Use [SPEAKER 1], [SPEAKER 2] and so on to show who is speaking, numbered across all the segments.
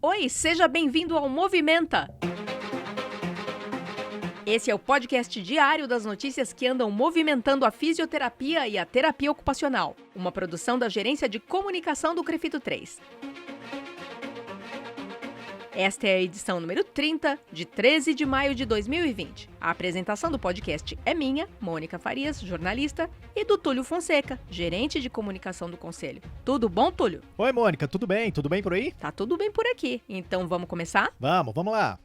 [SPEAKER 1] Oi, seja bem-vindo ao Movimenta! Esse é o podcast diário das notícias que andam movimentando a fisioterapia e a terapia ocupacional, uma produção da Gerência de Comunicação do CREFITO 3. Esta é a edição número 30, de 13 de maio de 2020. A apresentação do podcast é minha, Mônica Farias, jornalista, e do Túlio Fonseca, gerente de comunicação do Conselho. Tudo bom, Túlio?
[SPEAKER 2] Oi, Mônica, tudo bem? Tudo bem por aí?
[SPEAKER 1] Tá tudo bem por aqui. Então vamos começar?
[SPEAKER 2] Vamos lá.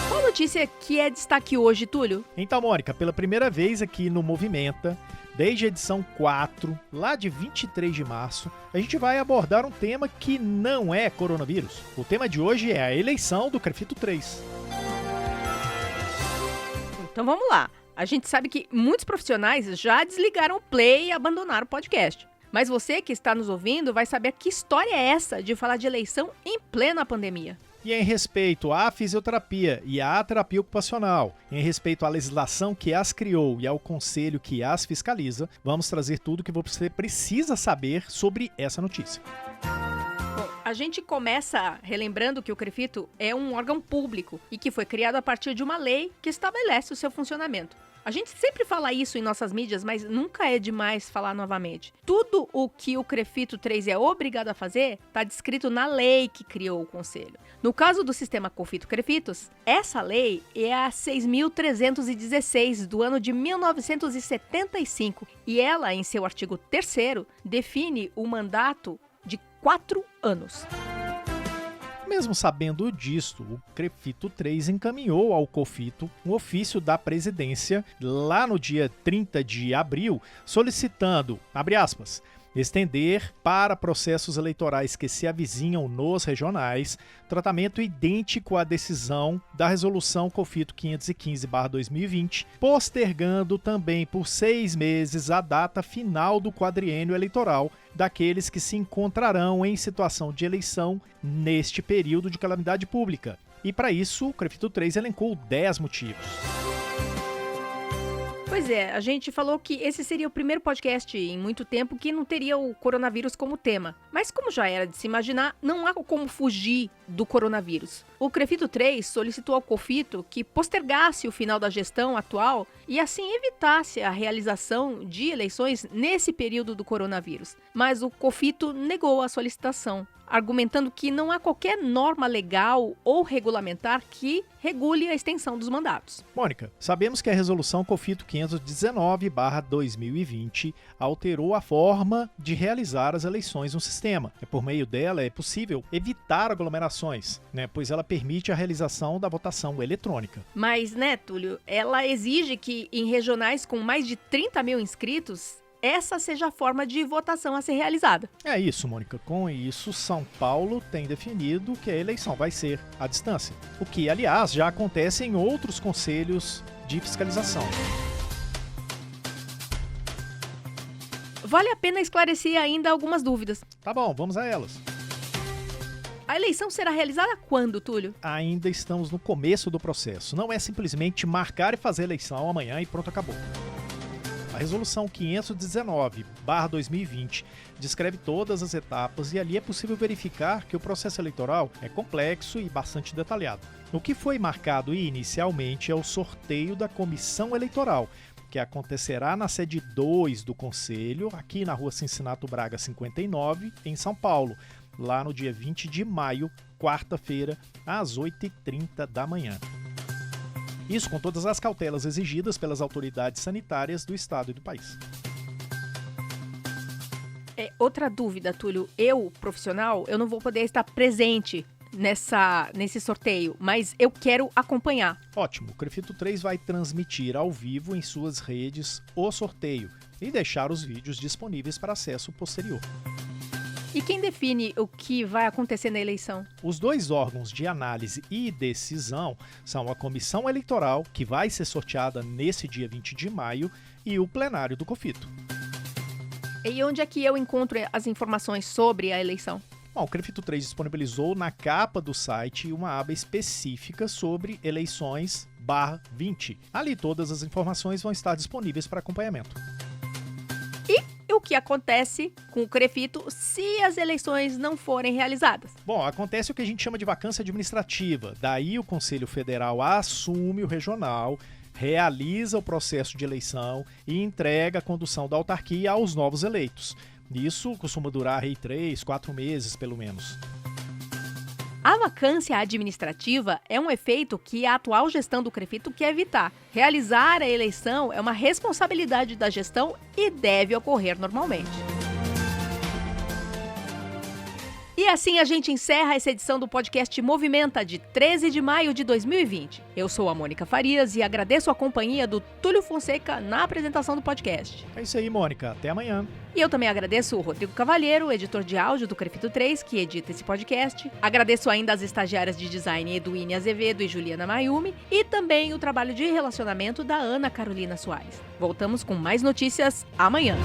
[SPEAKER 1] Qual notícia que é destaque hoje, Túlio?
[SPEAKER 2] Então, Mônica, pela primeira vez aqui no Movimenta, desde a edição 4, lá de 23 de março, a gente vai abordar um tema que não é coronavírus. O tema de hoje é a eleição do CREFITO 3.
[SPEAKER 1] Então vamos lá. A gente sabe que muitos profissionais já desligaram o play e abandonaram o podcast. Mas você que está nos ouvindo vai saber que história é essa de falar de eleição em plena pandemia.
[SPEAKER 2] E em respeito à fisioterapia e à terapia ocupacional, em respeito à legislação que as criou e ao conselho que as fiscaliza, vamos trazer tudo que você precisa saber sobre essa notícia.
[SPEAKER 1] Bom, a gente começa relembrando que o CREFITO é um órgão público e que foi criado a partir de uma lei que estabelece o seu funcionamento. A gente sempre fala isso em nossas mídias, mas nunca é demais falar novamente. Tudo o que o CREFITO 3 é obrigado a fazer está descrito na lei que criou o Conselho. No caso do sistema COFITO-CREFITOS, essa lei é a 6.316 do ano de 1975 e ela, em seu artigo 3º, define o mandato de 4 anos.
[SPEAKER 2] Mesmo sabendo disto, o CREFITO 3 encaminhou ao COFITO um ofício da presidência lá no dia 30 de abril, solicitando, abre aspas, estender para processos eleitorais que se avizinham nos regionais, tratamento idêntico à decisão da resolução COFITO 515/2020, postergando também por 6 meses a data final do quadriênio eleitoral daqueles que se encontrarão em situação de eleição neste período de calamidade pública. E para isso, o CREFITO 3 elencou 10 motivos.
[SPEAKER 1] Pois é, a gente falou que esse seria o primeiro podcast em muito tempo que não teria o coronavírus como tema. Mas como já era de se imaginar, não há como fugir do coronavírus. O CREFITO 3 solicitou ao COFITO que postergasse o final da gestão atual e assim evitasse a realização de eleições nesse período do coronavírus. Mas o COFITO negou a solicitação, argumentando que não há qualquer norma legal ou regulamentar que regule a extensão dos mandatos.
[SPEAKER 2] Mônica, sabemos que a resolução COFITO 519/2020 alterou a forma de realizar as eleições no sistema. Por meio dela é possível evitar aglomerações, pois ela permite a realização da votação eletrônica.
[SPEAKER 1] Mas, Túlio, ela exige que em regionais com mais de 30 mil inscritos, essa seja a forma de votação a ser realizada.
[SPEAKER 2] É isso, Mônica. Com isso, São Paulo tem definido que a eleição vai ser à distância, o que, aliás, já acontece em outros conselhos de fiscalização.
[SPEAKER 1] Vale a pena esclarecer ainda algumas dúvidas.
[SPEAKER 2] Tá bom, vamos a elas.
[SPEAKER 1] A eleição será realizada quando, Túlio?
[SPEAKER 2] Ainda estamos no começo do processo. Não é simplesmente marcar e fazer a eleição amanhã e pronto, acabou. A resolução 519/2020 descreve todas as etapas e ali é possível verificar que o processo eleitoral é complexo e bastante detalhado. O que foi marcado inicialmente é o sorteio da comissão eleitoral, que acontecerá na sede 2 do Conselho, aqui na rua Cincinato Braga 59, em São Paulo, lá no dia 20 de maio, quarta-feira, às 8h30 da manhã. Isso com todas as cautelas exigidas pelas autoridades sanitárias do estado e do país.
[SPEAKER 1] Outra dúvida, Túlio. Eu, profissional, eu não vou poder estar presente nesse sorteio, mas eu quero acompanhar.
[SPEAKER 2] Ótimo, o CREFITO 3 vai transmitir ao vivo em suas redes o sorteio e deixar os vídeos disponíveis para acesso posterior.
[SPEAKER 1] E quem define o que vai acontecer na eleição?
[SPEAKER 2] Os dois órgãos de análise e decisão são a Comissão Eleitoral, que vai ser sorteada nesse dia 20 de maio, e o plenário do COFITO.
[SPEAKER 1] E onde é que eu encontro as informações sobre a eleição?
[SPEAKER 2] Bom, o CREFITO 3 disponibilizou na capa do site uma aba específica sobre eleições /20. Ali todas as informações vão estar disponíveis para acompanhamento.
[SPEAKER 1] o que acontece com o CREFITO se as eleições não forem realizadas?
[SPEAKER 2] Bom, acontece o que a gente chama de vacância administrativa. Daí o Conselho Federal assume o regional, realiza o processo de eleição e entrega a condução da autarquia aos novos eleitos. Isso costuma durar aí 3, 4 meses, pelo menos.
[SPEAKER 1] A vacância administrativa é um efeito que a atual gestão do CREFITO quer evitar. Realizar a eleição é uma responsabilidade da gestão e deve ocorrer normalmente. E assim a gente encerra essa edição do podcast Movimenta de 13 de maio de 2020. Eu sou a Mônica Farias e agradeço a companhia do Túlio Fonseca na apresentação do podcast.
[SPEAKER 2] É isso aí, Mônica. Até amanhã.
[SPEAKER 1] E eu também agradeço o Rodrigo Cavalheiro, editor de áudio do CREFITO 3, que edita esse podcast. Agradeço ainda as estagiárias de design Eduine Azevedo e Juliana Mayumi e também o trabalho de relacionamento da Ana Carolina Soares. Voltamos com mais notícias amanhã.